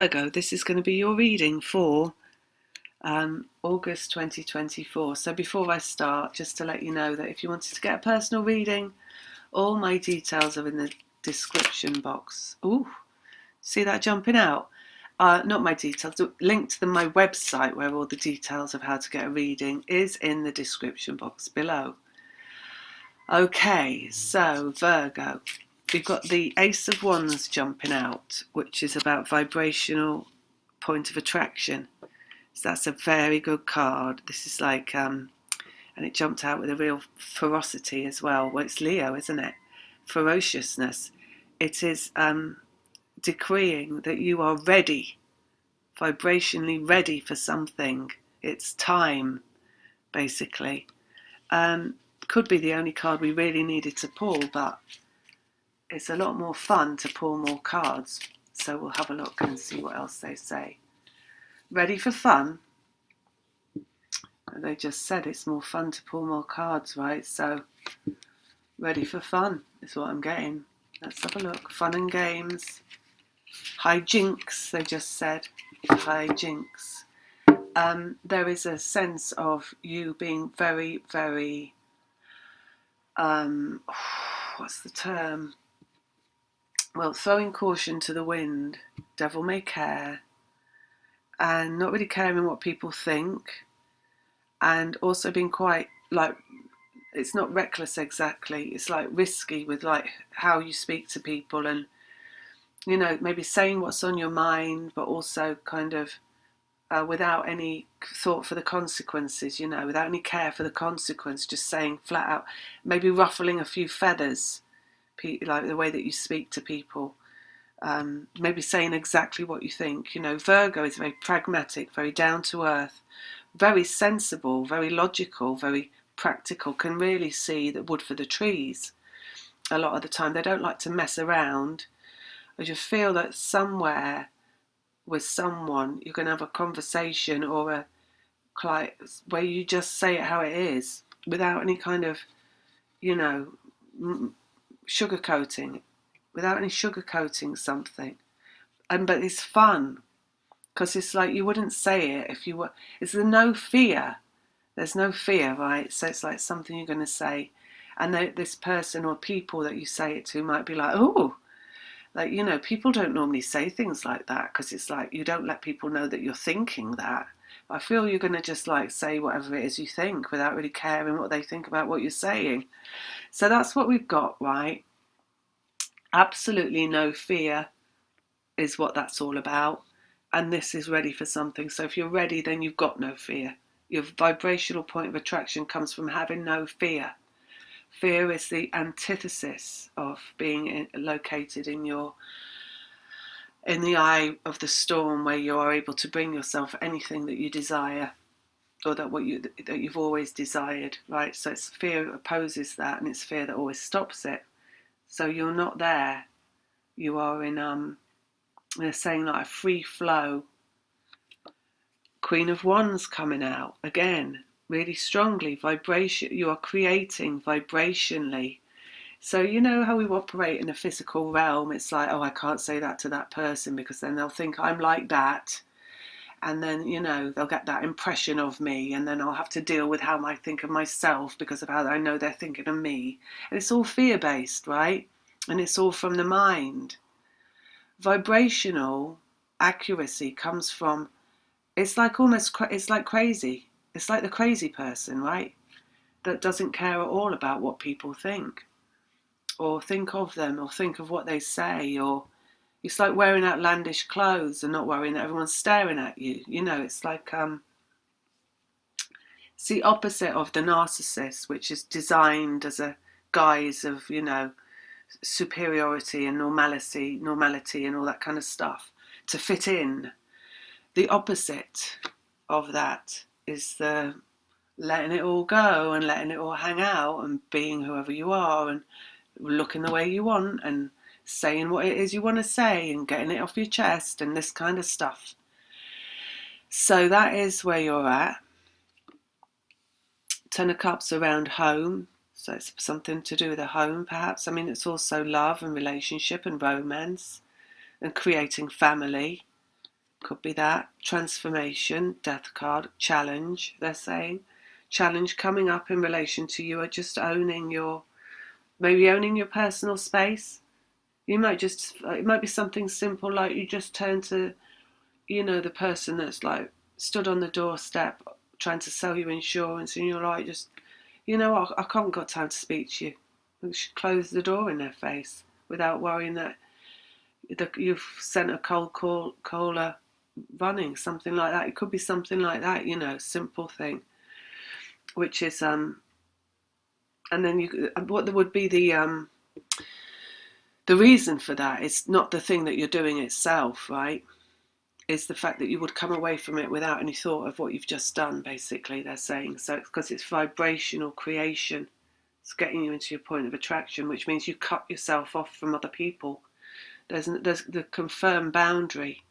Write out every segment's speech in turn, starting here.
Virgo, this is going to be your reading for August 2024. So before I start, just to let you know that if you wanted to get a personal reading, all my details are in the description box. Ooh, see that jumping out? Not my details, the link to my website where all the details of how to get a reading is in the description box below. Okay, so Virgo, we've got the Ace of Wands jumping out, which is about vibrational point of attraction. So that's a very good card. This is like, and it jumped out with a real ferocity as well. Well, it's Leo, isn't it? Ferociousness. It is decreeing that you are ready, vibrationally ready for something. It's time, basically. Could be the only card we really needed to pull, but it's a lot more fun to pull more cards. So we'll have a look and see what else they say. Ready for fun? They just said it's more fun to pull more cards, right? So, ready for fun is what I'm getting. Let's have a look. Fun and games. Hijinks, they just said. Hijinks. There is a sense of you being very, very, what's the term? Well, throwing caution to the wind. Devil may care. And not really caring what people think. And also being quite, like, it's not reckless exactly, it's like risky with like how you speak to people, and maybe saying what's on your mind, but also kind of without any thought for the consequences, without any care for the consequence, just saying flat out, maybe ruffling a few feathers, like the way that you speak to people, maybe saying exactly what you think. Virgo is very pragmatic, very down to earth, very sensible, very logical, very practical, can really see the wood for the trees a lot of the time. They don't like to mess around. I just feel that somewhere with someone you're going to have a conversation or a client where you just say it how it is without any kind of, sugarcoating, without any sugarcoating something. But it's fun because it's like you wouldn't say it if you were. It's the no fear. There's no fear, right? So it's like something you're going to say. And this person or people that you say it to might be like, oh, like, people don't normally say things like that because it's like you don't let people know that you're thinking that. But I feel you're going to just like say whatever it is you think without really caring what they think about what you're saying. So that's what we've got, right? Absolutely no fear is what that's all about. And this is ready for something. So if you're ready, then you've got no fear. Your vibrational point of attraction comes from having no fear. Fear is the antithesis of being located in the eye of the storm, where you are able to bring yourself anything that you desire, or that you've always desired, right? So it's fear opposes that, and it's fear that always stops it. So you're not there. You are in they're saying like a free flow. Queen of Wands coming out again, really strongly. Vibration, you are creating vibrationally. So you know how we operate in a physical realm. It's like, oh, I can't say that to that person because then they'll think I'm like that. And then, they'll get that impression of me, and then I'll have to deal with how I think of myself because of how I know they're thinking of me. And it's all fear-based, right? And it's all from the mind. Vibrational accuracy comes from, it's like it's like crazy. It's like the crazy person, right? That doesn't care at all about what people think or think of them or think of what they say, or it's like wearing outlandish clothes and not worrying that everyone's staring at you. It's like, it's the opposite of the narcissist, which is designed as a guise of, superiority and normality and all that kind of stuff to fit in. The opposite of that is the letting it all go and letting it all hang out and being whoever you are and looking the way you want and saying what it is you want to say and getting it off your chest and this kind of stuff. So that is where you're at. Ten of Cups around home. So it's something to do with a home, perhaps. I mean, it's also love and relationship and romance and creating family. Could be that. Transformation, death card, challenge, they're saying. Challenge coming up in relation to you are just maybe owning your personal space. You might it might be something simple like you just turn to, the person that's like stood on the doorstep trying to sell you insurance, and you're like, just, I haven't got time to speak to you. You should close the door in their face without worrying that you've sent a cold caller running, something like that. It could be something like that, simple thing, which is and then what would be the reason for that is not the thing that you're doing itself, right? Is the fact that you would come away from it without any thought of what you've just done, basically, they're saying. So it's because it's vibrational creation. It's getting you into your point of attraction, which means you cut yourself off from other people. There's the confirmed boundary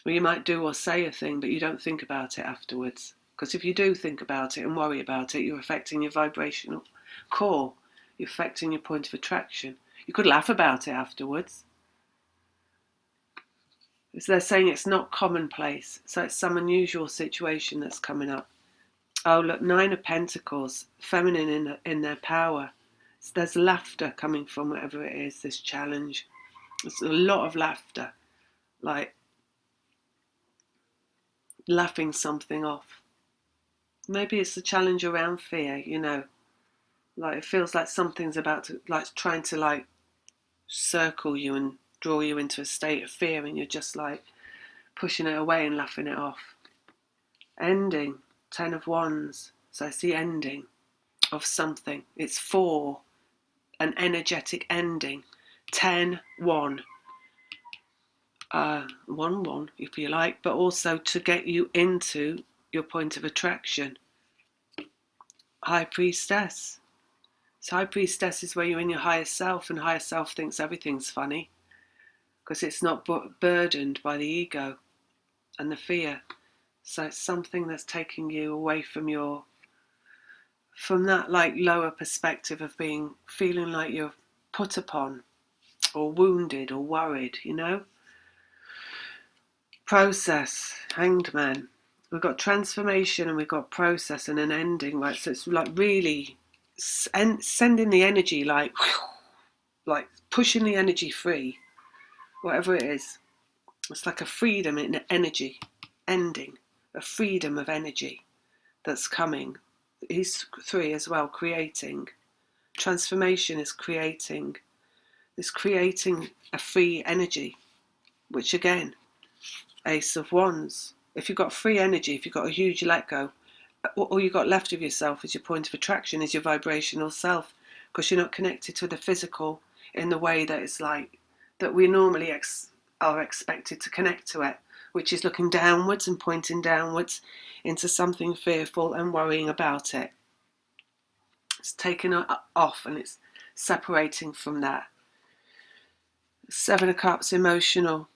where you might do or say a thing, but you don't think about it afterwards. Because if you do think about it and worry about it, you're affecting your vibrational core. You're affecting your point of attraction. You could laugh about it afterwards. They're saying it's not commonplace, so it's some unusual situation that's coming up. Oh, look, 9 of Pentacles, feminine in their power. So there's laughter coming from whatever it is, this challenge. There's a lot of laughter, like laughing something off. Maybe it's a challenge around fear, like it feels like something's about to, like trying to like circle you and draw you into a state of fear, and you're just like pushing it away and laughing it off. Ending, 10 of Wands. So it's the ending of something. It's for an energetic ending. 10, 1. 1, 1, if you like, but also to get you into your point of attraction. High Priestess. So High Priestess is where you're in your higher self, and higher self thinks everything's funny because it's not burdened by the ego and the fear. So it's something that's taking you away from that like lower perspective of feeling like you're put upon or wounded or worried, Process, Hanged Man. We've got transformation and we've got process and an ending, right? So it's like really sending the energy, like pushing the energy free, whatever it is. It's like a freedom in energy, ending, a freedom of energy that's coming. He's 3 as well, creating. Transformation is creating a free energy, which again, Ace of Wands. If you've got free energy, if you've got a huge let go, all you've got left of yourself is your point of attraction, is your vibrational self, because you're not connected to the physical in the way that it's like that we normally are expected to connect to it, which is looking downwards and pointing downwards into something fearful and worrying about it. It's taken off and it's separating from that. 7 of Cups, emotional.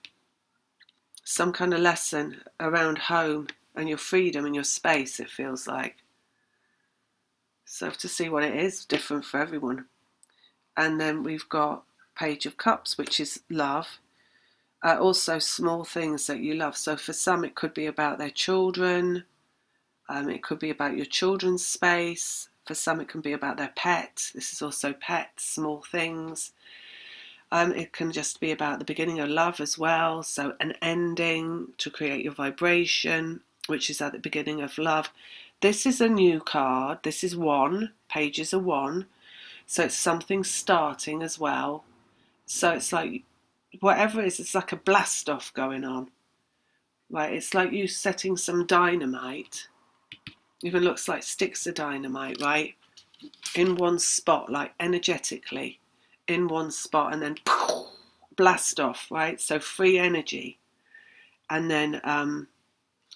Some kind of lesson around home and your freedom and your space, it feels like. So to see what it is, different for everyone. And then we've got Page of Cups, which is love. Also small things that you love. So for some it could be about their children. It could be about your children's space. For some it can be about their pet. This is also pets, small things. It can just be about the beginning of love as well. So an ending to create your vibration, which is at the beginning of love. This is a new card. This is 1. Pages are 1. So it's something starting as well. So it's like, whatever it is, it's like a blast off going on. Right? It's like you setting some dynamite. Even looks like sticks of dynamite, right? In one spot, like energetically. In one spot, and then blast off, right? So free energy. And then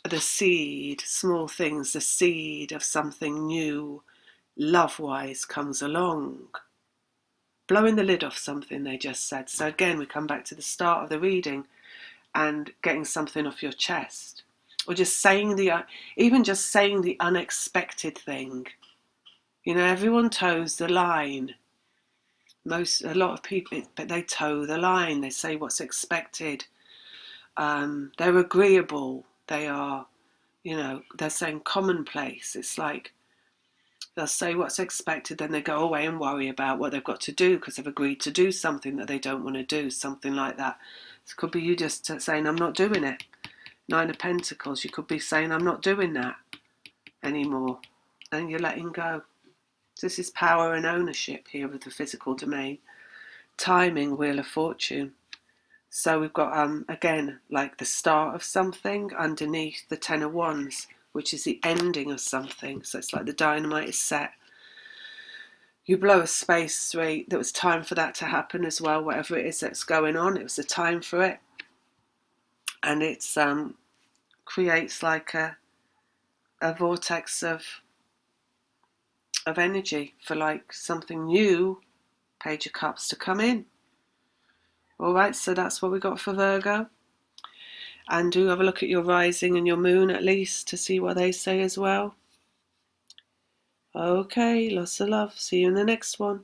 the seed, small things, the seed of something new, love-wise, comes along. Blowing the lid off something, they just said. So again, we come back to the start of the reading and getting something off your chest. Or just saying even just saying the unexpected thing. Everyone toes the line. A lot of people, but they toe the line. They say what's expected. They're agreeable. They are, they're saying commonplace. It's like they'll say what's expected, then they go away and worry about what they've got to do because they've agreed to do something that they don't want to do, something like that. It could be you just saying, I'm not doing it. Nine of Pentacles, you could be saying, I'm not doing that anymore. And you're letting go. This is power and ownership here with the physical domain. Timing, Wheel of Fortune. So we've got, again, like the start of something underneath the Ten of Wands, which is the ending of something. So it's like the dynamite is set. You blow a space through. There was time for that to happen as well. Whatever it is that's going on, it was the time for it. And it's creates like a vortex of energy for like something new, Page of Cups, to come in. All right, so that's what we got for Virgo. And do have a look at your rising and your moon at least to see what they say as well. Okay, lots of love. See you in the next one.